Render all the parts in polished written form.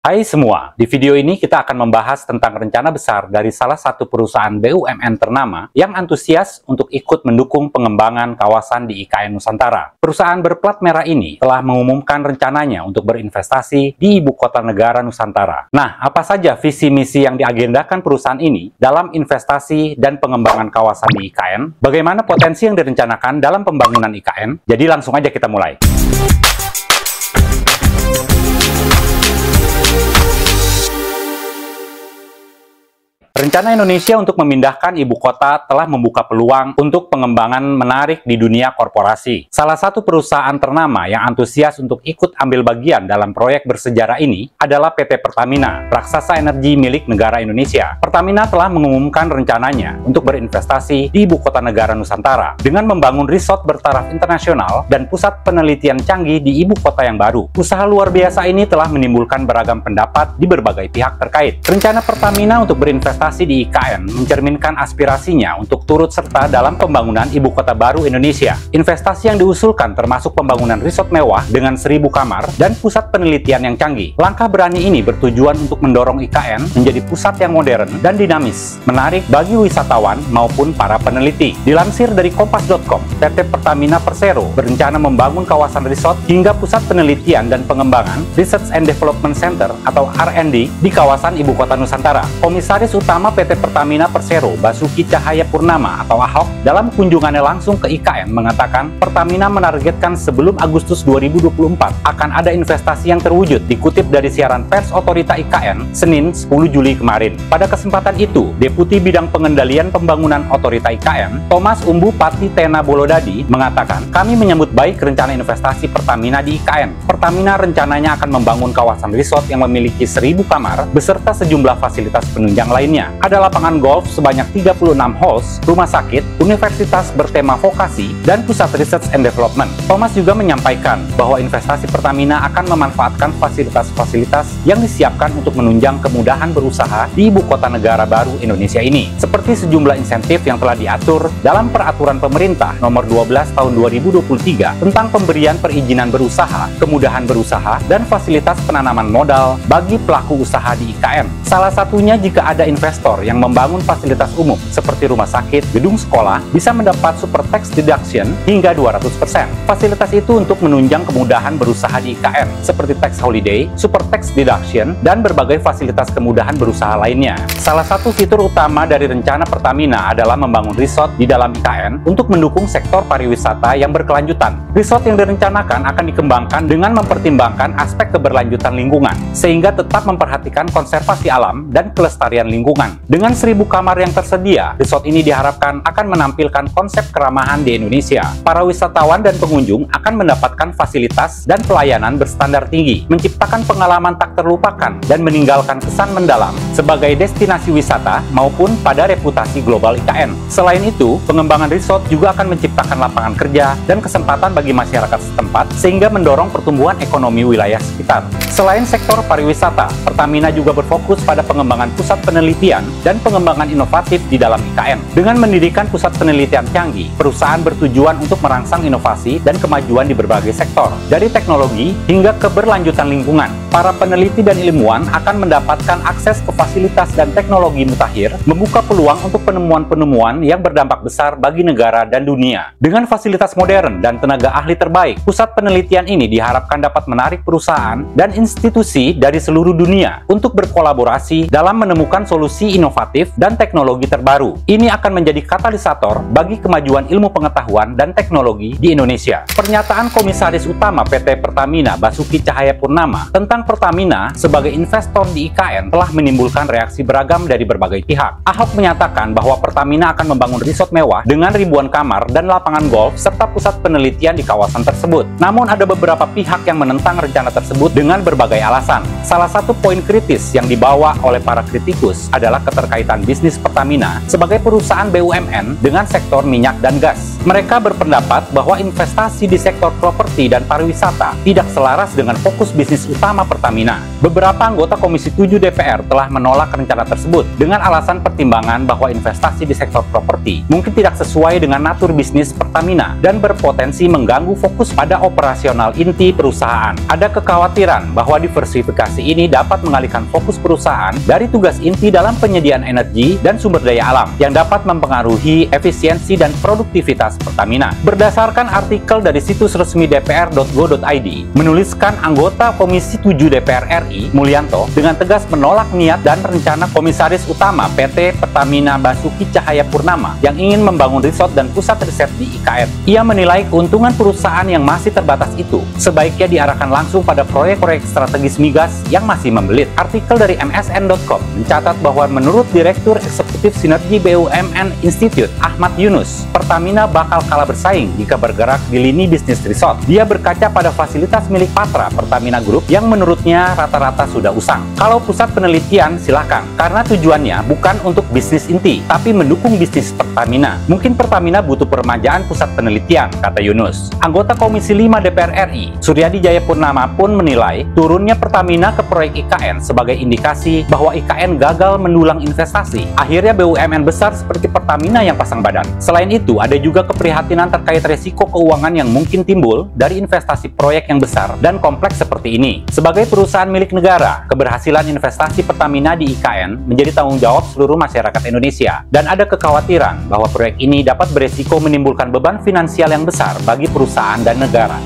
Hai semua, di video ini kita akan membahas tentang rencana besar dari salah satu perusahaan BUMN ternama yang antusias untuk ikut mendukung pengembangan kawasan di IKN Nusantara. Perusahaan berplat merah ini telah mengumumkan rencananya untuk berinvestasi di ibu kota negara Nusantara. Nah, apa saja visi misi yang diagendakan perusahaan ini dalam investasi dan pengembangan kawasan di IKN? Bagaimana potensi yang direncanakan dalam pembangunan IKN? Jadi langsung aja kita mulai. Rencana Indonesia untuk memindahkan ibu kota telah membuka peluang untuk pengembangan menarik di dunia korporasi. Salah satu perusahaan ternama yang antusias untuk ikut ambil bagian dalam proyek bersejarah ini adalah PT Pertamina, raksasa energi milik negara Indonesia. Pertamina telah mengumumkan rencananya untuk berinvestasi di ibu kota negara Nusantara dengan membangun resort bertaraf internasional dan pusat penelitian canggih di ibu kota yang baru. Usaha luar biasa ini telah menimbulkan beragam pendapat di berbagai pihak terkait. Rencana Pertamina untuk berinvestasi di IKN mencerminkan aspirasinya untuk turut serta dalam pembangunan ibu kota baru Indonesia. Investasi yang diusulkan termasuk pembangunan resort mewah dengan 1.000 kamar dan pusat penelitian yang canggih. Langkah berani ini bertujuan untuk mendorong IKN menjadi pusat yang modern dan dinamis, menarik bagi wisatawan maupun para peneliti. Dilansir dari Kompas.com, PT Pertamina Persero berencana membangun kawasan resort hingga pusat penelitian dan pengembangan Research and Development Center atau R&D di kawasan ibu kota Nusantara. Komisaris utama PT Pertamina Persero, Basuki Cahayapurnama atau Ahok, dalam kunjungannya langsung ke IKN mengatakan Pertamina menargetkan sebelum Agustus 2024 akan ada investasi yang terwujud. Dikutip dari siaran pers Otorita IKN Senin 10 Juli kemarin. Pada kesempatan itu, Deputi Bidang Pengendalian Pembangunan Otorita IKN, Thomas Umbu Pati Tena Bolodadi, mengatakan kami menyambut baik rencana investasi Pertamina di IKN. Pertamina rencananya akan membangun kawasan resort yang memiliki 1.000 kamar beserta sejumlah fasilitas penunjang lainnya. Ada lapangan golf sebanyak 36 holes, rumah sakit, universitas bertema vokasi, dan pusat research and development. Thomas juga menyampaikan bahwa investasi Pertamina akan memanfaatkan fasilitas-fasilitas yang disiapkan untuk menunjang kemudahan berusaha di ibu kota negara baru Indonesia ini, seperti sejumlah insentif yang telah diatur dalam Peraturan Pemerintah Nomor 12 Tahun 2023 tentang pemberian perizinan berusaha, kemudahan berusaha, dan fasilitas penanaman modal bagi pelaku usaha di IKN. Salah satunya jika ada investor yang membangun fasilitas umum seperti rumah sakit, gedung sekolah, bisa mendapat super tax deduction hingga 200%. Fasilitas itu untuk menunjang kemudahan berusaha di IKN seperti tax holiday, super tax deduction, dan berbagai fasilitas kemudahan berusaha lainnya. Salah satu fitur utama dari rencana Pertamina adalah membangun resort di dalam IKN untuk mendukung sektor pariwisata yang berkelanjutan. Resort yang direncanakan akan dikembangkan dengan mempertimbangkan aspek keberlanjutan lingkungan, sehingga tetap memperhatikan konservasi alam dan kelestarian lingkungan. Dengan 1.000 kamar yang tersedia, resort ini diharapkan akan menampilkan konsep keramahan di Indonesia. Para wisatawan dan pengunjung akan mendapatkan fasilitas dan pelayanan berstandar tinggi, menciptakan pengalaman tak terlupakan, dan meninggalkan kesan mendalam sebagai destinasi wisata maupun pada reputasi global IKN. Selain itu, pengembangan resort juga akan menciptakan lapangan kerja dan kesempatan bagi masyarakat setempat sehingga mendorong pertumbuhan ekonomi wilayah sekitar. Selain sektor pariwisata, Pertamina juga berfokus pada pengembangan pusat penelitian dan pengembangan inovatif di dalam IKN. Dengan mendirikan pusat penelitian canggih, perusahaan bertujuan untuk merangsang inovasi dan kemajuan di berbagai sektor, dari teknologi hingga keberlanjutan lingkungan. Para peneliti dan ilmuwan akan mendapatkan akses ke fasilitas dan teknologi mutakhir, membuka peluang untuk penemuan-penemuan yang berdampak besar bagi negara dan dunia. Dengan fasilitas modern dan tenaga ahli terbaik, pusat penelitian ini diharapkan dapat menarik perusahaan dan institusi dari seluruh dunia untuk berkolaborasi dalam menemukan solusi inovatif dan teknologi terbaru. Ini akan menjadi katalisator bagi kemajuan ilmu pengetahuan dan teknologi di Indonesia. Pernyataan Komisaris Utama PT Pertamina Basuki Cahayapurnama tentang Pertamina sebagai investor di IKN telah menimbulkan reaksi beragam dari berbagai pihak. Ahok menyatakan bahwa Pertamina akan membangun resort mewah dengan ribuan kamar dan lapangan golf serta pusat penelitian di kawasan tersebut. Namun ada beberapa pihak yang menentang rencana tersebut dengan berbagai alasan. Salah satu poin kritis yang dibawa oleh para kritikus adalah keterkaitan bisnis Pertamina sebagai perusahaan BUMN dengan sektor minyak dan gas. Mereka berpendapat bahwa investasi di sektor properti dan pariwisata tidak selaras dengan fokus bisnis utama Pertamina. Beberapa anggota Komisi 7 DPR telah menolak rencana tersebut dengan alasan pertimbangan bahwa investasi di sektor properti mungkin tidak sesuai dengan natur bisnis Pertamina dan berpotensi mengganggu fokus pada operasional inti perusahaan. Ada kekhawatiran bahwa diversifikasi ini dapat mengalihkan fokus perusahaan dari tugas inti dalam penyediaan energi dan sumber daya alam yang dapat mempengaruhi efisiensi dan produktivitas Pertamina. Berdasarkan artikel dari situs resmi dpr.go.id, menuliskan anggota Komisi 7 DPR RI, Mulyanto, dengan tegas menolak niat dan rencana Komisaris Utama PT Pertamina Basuki Cahayapurnama yang ingin membangun resort dan pusat riset di IKN. Ia menilai keuntungan perusahaan yang masih terbatas itu sebaiknya diarahkan langsung pada proyek-proyek strategis migas yang masih membelit. Artikel dari msn.com mencatat bahwa menurut Direktur Eksekutif Sinergi BUMN Institute, Ahmad Yunus, Pertamina bakal kalah bersaing jika bergerak di lini bisnis resort. Dia berkaca pada fasilitas milik Patra Pertamina Group yang menurutnya rata-rata sudah usang. Kalau pusat penelitian silakan, karena tujuannya bukan untuk bisnis inti, tapi mendukung bisnis Pertamina. Mungkin Pertamina butuh peremajaan pusat penelitian, kata Yunus. Anggota Komisi 5 DPR RI, Suryadi Jayapurnama pun menilai turunnya Pertamina ke proyek IKN sebagai indikasi bahwa IKN gagal mendulang investasi. Akhirnya BUMN besar seperti Pertamina yang pasang badan. Selain itu, ada juga keprihatinan terkait resiko keuangan yang mungkin timbul dari investasi proyek yang besar dan kompleks seperti ini. Sebagai perusahaan milik negara, keberhasilan investasi Pertamina di IKN menjadi tanggung jawab seluruh masyarakat Indonesia, dan ada kekhawatiran bahwa proyek ini dapat beresiko menimbulkan beban finansial yang besar bagi perusahaan dan negara.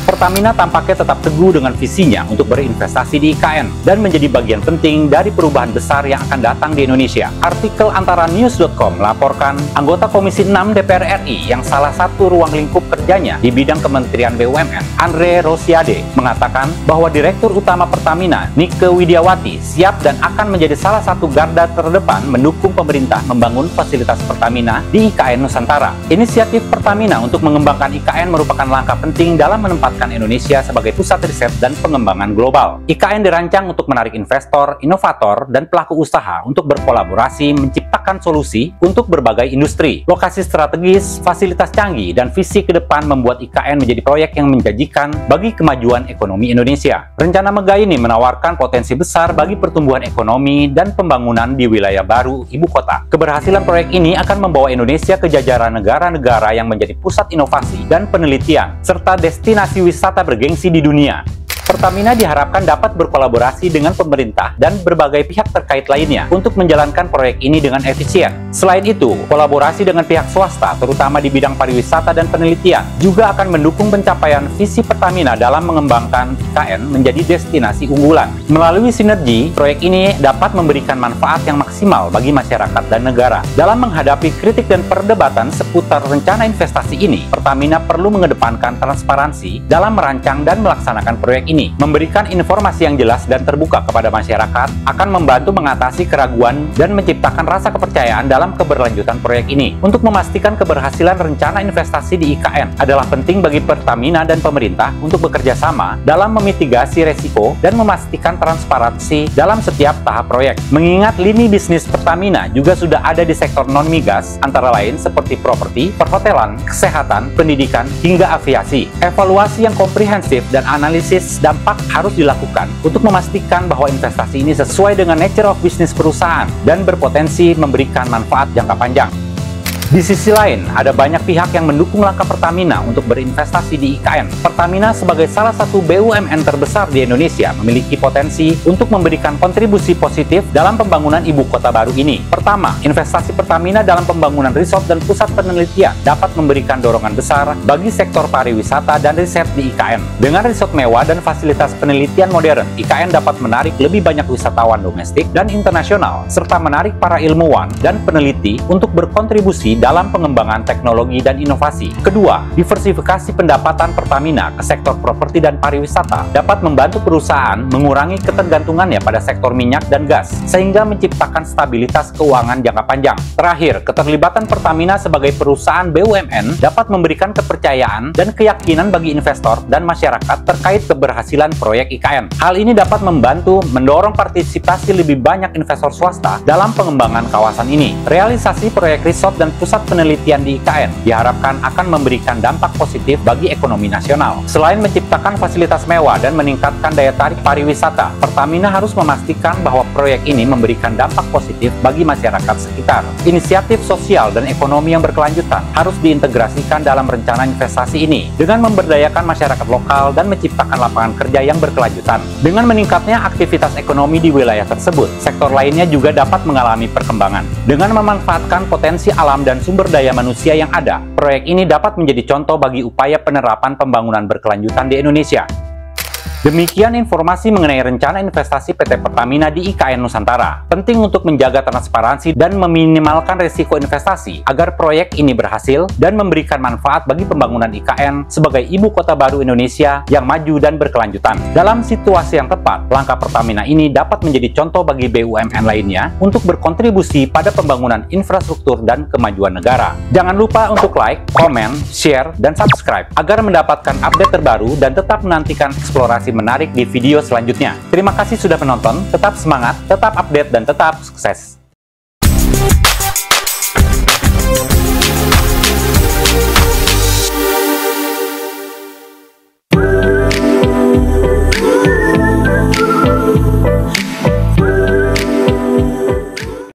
Pertamina tampaknya tetap teguh dengan visinya untuk berinvestasi di IKN dan menjadi bagian penting dari perubahan besar yang akan datang di Indonesia. Artikel antara news.com melaporkan anggota Komisi 6 DPR RI yang salah satu ruang lingkup kerjanya di bidang Kementerian BUMN, Andre Rosiade, mengatakan bahwa Direktur Utama Pertamina, Nike Widiawati, siap dan akan menjadi salah satu garda terdepan mendukung pemerintah membangun fasilitas Pertamina di IKN Nusantara. Inisiatif Pertamina untuk mengembangkan IKN merupakan langkah penting dalam menempatkan Indonesia sebagai pusat riset dan pengembangan global. IKN dirancang untuk menarik investor, inovator, dan pelaku usaha untuk berkolaborasi menciptakan solusi untuk berbagai industri. Lokasi strategis, fasilitas canggih, dan visi ke depan membuat IKN menjadi proyek yang menjanjikan bagi kemajuan ekonomi Indonesia. Rencana megah ini menawarkan potensi besar bagi pertumbuhan ekonomi dan pembangunan di wilayah baru ibu kota. Keberhasilan proyek ini akan membawa Indonesia ke jajaran negara-negara yang menjadi pusat inovasi dan penelitian, serta destinasi wisata bergengsi di dunia. Pertamina diharapkan dapat berkolaborasi dengan pemerintah dan berbagai pihak terkait lainnya untuk menjalankan proyek ini dengan efisien. Selain itu, kolaborasi dengan pihak swasta, terutama di bidang pariwisata dan penelitian, juga akan mendukung pencapaian visi Pertamina dalam mengembangkan IKN menjadi destinasi unggulan. Melalui sinergi, proyek ini dapat memberikan manfaat yang maksimal bagi masyarakat dan negara. Dalam menghadapi kritik dan perdebatan seputar rencana investasi ini, Pertamina perlu mengedepankan transparansi dalam merancang dan melaksanakan proyek ini. Memberikan informasi yang jelas dan terbuka kepada masyarakat akan membantu mengatasi keraguan dan menciptakan rasa kepercayaan dalam keberlanjutan proyek ini. Untuk memastikan keberhasilan rencana investasi di IKN adalah penting bagi Pertamina dan pemerintah untuk bekerja sama dalam memitigasi resiko dan memastikan transparansi dalam setiap tahap proyek. Mengingat lini bisnis Pertamina juga sudah ada di sektor non-migas, antara lain seperti properti, perhotelan, kesehatan, pendidikan, hingga aviasi. Evaluasi yang komprehensif dan analisis dampak harus dilakukan untuk memastikan bahwa investasi ini sesuai dengan nature of business perusahaan dan berpotensi memberikan manfaat jangka panjang. Di sisi lain, ada banyak pihak yang mendukung langkah Pertamina untuk berinvestasi di IKN. Pertamina sebagai salah satu BUMN terbesar di Indonesia memiliki potensi untuk memberikan kontribusi positif dalam pembangunan ibu kota baru ini. Pertama, investasi Pertamina dalam pembangunan resort dan pusat penelitian dapat memberikan dorongan besar bagi sektor pariwisata dan riset di IKN. Dengan resort mewah dan fasilitas penelitian modern, IKN dapat menarik lebih banyak wisatawan domestik dan internasional, serta menarik para ilmuwan dan peneliti untuk berkontribusi dalam pengembangan teknologi dan inovasi. Kedua, diversifikasi pendapatan Pertamina ke sektor properti dan pariwisata dapat membantu perusahaan mengurangi ketergantungannya pada sektor minyak dan gas, sehingga menciptakan stabilitas keuangan jangka panjang. Terakhir, keterlibatan Pertamina sebagai perusahaan BUMN dapat memberikan kepercayaan dan keyakinan bagi investor dan masyarakat terkait keberhasilan proyek IKN. Hal ini dapat membantu mendorong partisipasi lebih banyak investor swasta dalam pengembangan kawasan ini. Realisasi proyek resort dan pusat pusat penelitian di IKN diharapkan akan memberikan dampak positif bagi ekonomi nasional. Selain menciptakan fasilitas mewah dan meningkatkan daya tarik pariwisata, Pertamina harus memastikan bahwa proyek ini memberikan dampak positif bagi masyarakat sekitar. Inisiatif sosial dan ekonomi yang berkelanjutan harus diintegrasikan dalam rencana investasi ini dengan memberdayakan masyarakat lokal dan menciptakan lapangan kerja yang berkelanjutan. Dengan meningkatnya aktivitas ekonomi di wilayah tersebut, sektor lainnya juga dapat mengalami perkembangan. Dengan memanfaatkan potensi alam dan sumber daya manusia yang ada, proyek ini dapat menjadi contoh bagi upaya penerapan pembangunan berkelanjutan di Indonesia. Demikian informasi mengenai rencana investasi PT Pertamina di IKN Nusantara. Penting untuk menjaga transparansi dan meminimalkan risiko investasi agar proyek ini berhasil dan memberikan manfaat bagi pembangunan IKN sebagai ibu kota baru Indonesia yang maju dan berkelanjutan. Dalam situasi yang tepat, langkah Pertamina ini dapat menjadi contoh bagi BUMN lainnya untuk berkontribusi pada pembangunan infrastruktur dan kemajuan negara. Jangan lupa untuk like, komen, share, dan subscribe agar mendapatkan update terbaru dan tetap menantikan eksplorasi menarik di video selanjutnya. Terima kasih sudah menonton, tetap semangat, tetap update, dan tetap sukses.